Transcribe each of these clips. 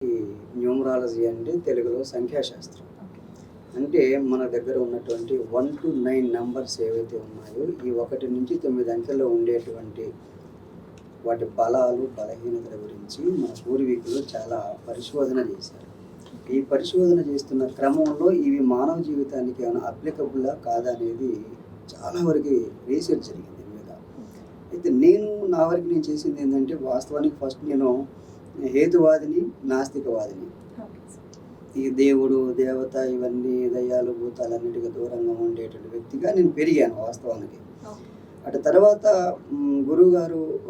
ఈ న్యూమరాలజీ అంటే తెలుగులో సంఖ్యాశాస్త్రం. ఓకే. అంటే మన దగ్గర ఉన్నటువంటి 1-9 నంబర్స్ ఏవైతే ఉన్నాయో, ఈ 1-9 అంకెల్లో ఉండేటువంటి వాటి బలాలు, బలహీనతల గురించి మన పూర్వీకులు చాలా పరిశోధన చేశారు. ఈ పరిశోధన చేస్తున్న క్రమంలో ఇవి మానవ జీవితానికి ఏమైనా అప్లికబులా కాదా అనేది చాలా వరకు రీసెర్చ్ జరిగింది దీని మీద. అయితే నా వరకు నేను చేసింది ఏంటంటే, వాస్తవానికి ఫస్ట్ నేను హేతువాదిని, నాస్తికవాదిని. Okay sir. ఈ దేవుడు, దేవత ఇవన్నీ దయ్యాలు, భూతాలన్నిటికీ దూరంగా ఉండేటువంటి వ్యక్తిగా నేను పెరిగాను వాస్తవానికి. ఓకే. అటు తర్వాత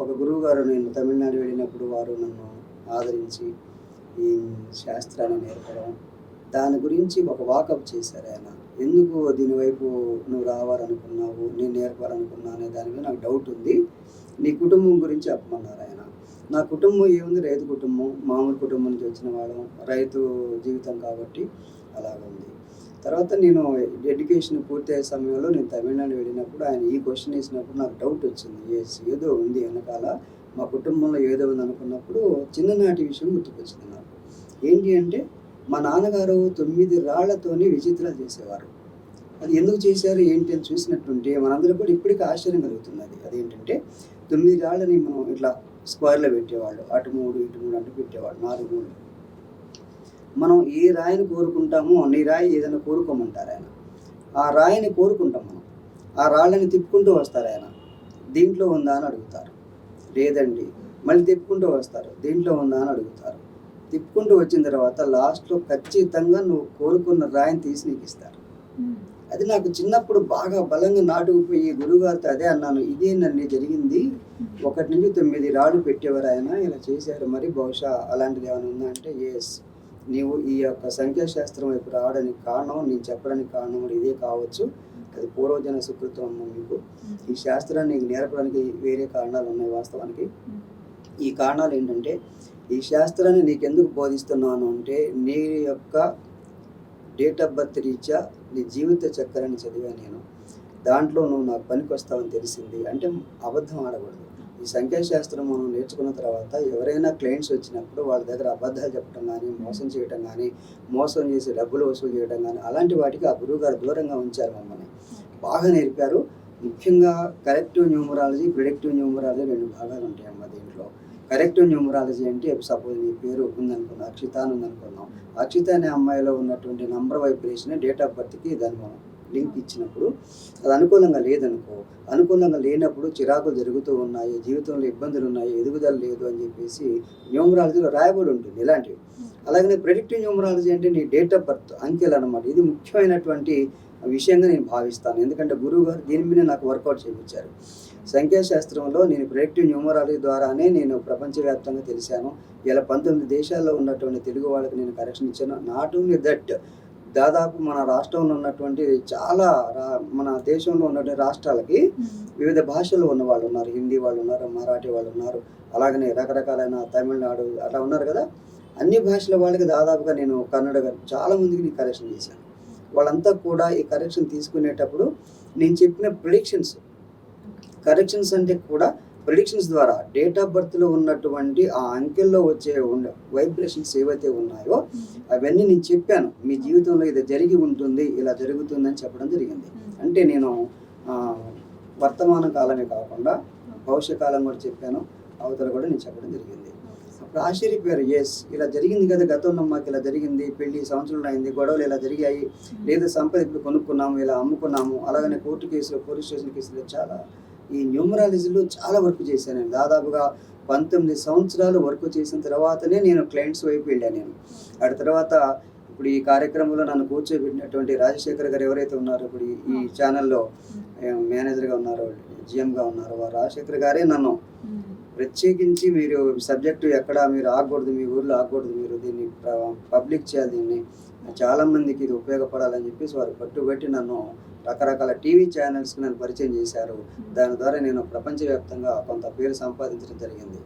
ఒక గురువుగారు నేను తమిళనాడు వెళ్ళినప్పుడు వారు నన్ను ఆదరించి ఈ శాస్త్రాన్ని నేర్పడం, దాని గురించి ఒక వాకప్ చేశారు ఆయన. ఎందుకు దీనివైపు నువ్వు రావాలనుకున్నావు, నేను నేర్పాలనుకున్నా అనే దాని మీద నాకు డౌట్ ఉంది. నీ కుటుంబం గురించి చెప్పమన్నారు ఆయన. నా కుటుంబం ఏముంది, రైతు కుటుంబం, మామూలు కుటుంబం నుంచి వచ్చిన వాళ్ళం, రైతు జీవితం కాబట్టి అలాగ ఉంది. తర్వాత నేను ఎడ్యుకేషన్ పూర్తయ్యే సమయంలో నేను తమిళనాడు వెళ్ళినప్పుడు ఆయన ఈ క్వశ్చన్ వేసినప్పుడు నాకు డౌట్ వచ్చింది. ఏదో ఉంది వెనకాల, మా కుటుంబంలో ఏదో ఉంది అనుకున్నప్పుడు చిన్ననాటి విషయం గుర్తుకొచ్చింది నాకు. ఏంటి అంటే, మా నాన్నగారు 9 రాళ్లతోని విచిత్రాలు చేసేవారు. అది ఎందుకు చేశారు ఏంటి అని చూసినట్టుంటే మనందరూ కూడా ఇప్పటికీ ఆశ్చర్యం కలుగుతుంది. అదేంటంటే 9 రాళ్ళని మనం ఇట్లా స్క్వేర్లో పెట్టేవాళ్ళు, అటు 3 ఇటు 3 అంటూ పెట్టేవాళ్ళు, 4 మూడు. మనం ఏ రాయిని కోరుకుంటామో నీ రాయి ఏదైనా కోరుకోమంటారు ఆయన. ఆ రాయిని కోరుకుంటాం మనం. ఆ రాళ్ళని తిప్పుకుంటూ వస్తారు ఆయన. దీంట్లో ఉందా అని అడుగుతారు, లేదండి. మళ్ళీ తిప్పుకుంటూ వస్తారు, దీంట్లో ఉందా అని అడుగుతారు. తిప్పుకుంటూ వచ్చిన తర్వాత లాస్ట్లో ఖచ్చితంగా నువ్వు కోరుకున్న రాయిని తీసి నీకు ఇస్తారు. అది నాకు చిన్నప్పుడు బాగా బలంగా నాటుకుపోయి గురువుగారితో అదే అన్నాను, ఇదే నన్ను జరిగింది. 1-9 రాళ్ళు పెట్టేవారు ఆయన, ఇలా చేశారు. మరి బహుశా అలాంటిది ఏమైనా ఉందా అంటే, ఎస్, నీవు ఈ యొక్క సంఖ్యాశాస్త్రం వైపు రావడానికి కారణం, నేను చెప్పడానికి కారణం కూడా ఇదే కావచ్చు. అది పూర్వజన సుకృతం అమ్మ మీకు. ఈ శాస్త్రాన్ని నీకు నేర్పడానికి వేరే కారణాలు ఉన్నాయి వాస్తవానికి. ఈ కారణాలు ఏంటంటే, ఈ శాస్త్రాన్ని నీకెందుకు బోధిస్తున్నాను అంటే, నీ యొక్క డేట్ ఆఫ్ బర్త్ రీత్యా నీ జీవిత చక్రాన్ని చదివా నేను. దాంట్లో నువ్వు నాకు పనికి వస్తావని తెలిసింది. అంటే అబద్ధం ఆడకూడదు. ఈ సంఖ్యాశాస్త్రం మనం నేర్చుకున్న తర్వాత ఎవరైనా క్లయింట్స్ వచ్చినప్పుడు వాళ్ళ దగ్గర అబద్ధాలు చెప్పడం కానీ, మోసం చేయడం కానీ, మోసం చేసి డబ్బులు వసూలు చేయడం కానీ, అలాంటి వాటికి ఆ గురువుగారు దూరంగా ఉంచారు మమ్మల్ని. బాగా నేర్పారు. ముఖ్యంగా కరెక్టివ్ న్యూమరాలజీ, ప్రిడిక్టివ్ న్యూమరాలజీ 2 భాగాలు ఉంటాయమ్మా దీంట్లో. కరెక్టివ్ న్యూమరాలజీ అంటే, సపోజ్ నీ పేరు ఉందనుకుందాం, అక్షిత అని ఉందనుకుందాం. అక్షిత అనే అమ్మాయిలో ఉన్నటువంటి నంబర్ వైబ్రేషన్ డేట్ ఆఫ్ బర్త్కి దాన్ని మనం లింక్ ఇచ్చినప్పుడు అది అనుకూలంగా లేదనుకో, అనుకూలంగా లేనప్పుడు చిరాకులు జరుగుతూ ఉన్నాయి, జీవితంలో ఇబ్బందులు ఉన్నాయి, ఎదుగుదల లేదు అని చెప్పేసి న్యూమరాలజీలో రాయబడి ఉంటుంది ఇలాంటివి. అలాగనే ప్రెడిక్టివ్ న్యూమరాలజీ అంటే నీ డేట్ ఆఫ్ బర్త్ అంకెలు అనమాట. ఇది ముఖ్యమైనటువంటి విషయంగా నేను భావిస్తాను. ఎందుకంటే గురువు గారు దీని మీద నాకు వర్కౌట్ చేయించారు. సంఖ్యాశాస్త్రంలో నేను ప్రెడిక్టివ్ న్యూమరాలజీ ద్వారానే నేను ప్రపంచవ్యాప్తంగా తెలిసాను. ఇలా 19 దేశాల్లో ఉన్నటువంటి తెలుగు వాళ్ళకి నేను కరెక్షన్ ఇచ్చాను. నాట్ ఓన్లీ దట్, దాదాపు మన రాష్ట్రంలో ఉన్నటువంటి మన దేశంలో ఉన్నటువంటి రాష్ట్రాలకి వివిధ భాషల్లో ఉన్న వాళ్ళు ఉన్నారు. హిందీ వాళ్ళు ఉన్నారు, మరాఠీ వాళ్ళు ఉన్నారు, అలాగనే రకరకాలైన తమిళనాడు అట్లా ఉన్నారు కదా. అన్ని భాషల వాళ్ళకి దాదాపుగా నేను కన్నడ చాలా మందికి నేను కరెక్షన్ చేశాను. వాళ్ళంతా కూడా ఈ కరెక్షన్ తీసుకునేటప్పుడు నేను చెప్పిన కరెక్షన్స్ అంటే కూడా ప్రిడిక్షన్స్ ద్వారా డేట్ ఆఫ్ బర్త్లో ఉన్నటువంటి ఆ అంకెల్లో వచ్చే వైబ్రేషన్స్ ఏవైతే ఉన్నాయో అవన్నీ నేను చెప్పాను. మీ జీవితంలో ఇది జరిగి ఉంటుంది, ఇలా జరుగుతుందని చెప్పడం జరిగింది. అంటే నేను వర్తమాన కాలమే కాకుండా భవిష్య కాలం కూడా చెప్పాను, అవతల కూడా నేను చెప్పడం జరిగింది. అప్పుడు ఆశ్చర్యపోయారు. ఎస్, ఇలా జరిగింది కదా, గతంలో మాకు ఇలా జరిగింది, పెళ్లి సంవత్సరాలు అయింది, గొడవలు ఇలా జరిగాయి, లేదా సంపద ఇప్పుడు కొనుక్కున్నాము, ఇలా అమ్ముకున్నాము. అలాగనే కోర్టు కేసులు, పోలీస్ స్టేషన్ కేసులు చాలా ఈ న్యూమరాలజీలో చాలా వర్క్ చేశాను నేను. దాదాపుగా 19 సంవత్సరాలు వర్క్ చేసిన తర్వాతనే నేను క్లయింట్స్ వైపు వెళ్ళాను నేను. ఆ తర్వాత ఇప్పుడు ఈ కార్యక్రమంలో నన్ను కూర్చోబెట్టినటువంటి రాజశేఖర్ గారు ఎవరైతే ఉన్నారో, ఇప్పుడు ఈ ఛానల్లో మేనేజర్గా ఉన్నారో, జిఎంగా ఉన్నారో, వారు రాజశేఖర్ గారే నన్ను ప్రత్యేకించి మీరు సబ్జెక్టు ఎక్కడ మీరు ఆగకూడదు, మీ ఊర్లో ఆగకూడదు, మీరు దీన్ని పబ్లిక్ చేయాలి, దీన్ని చాలామందికి ఇది ఉపయోగపడాలని చెప్పేసి వారు పట్టుబట్టి నన్ను రకరకాల టీవీ ఛానల్స్కి నన్ను పరిచయం చేశారు. దాని ద్వారా నేను ప్రపంచవ్యాప్తంగా కొంత పేరు సంపాదించడం జరిగింది.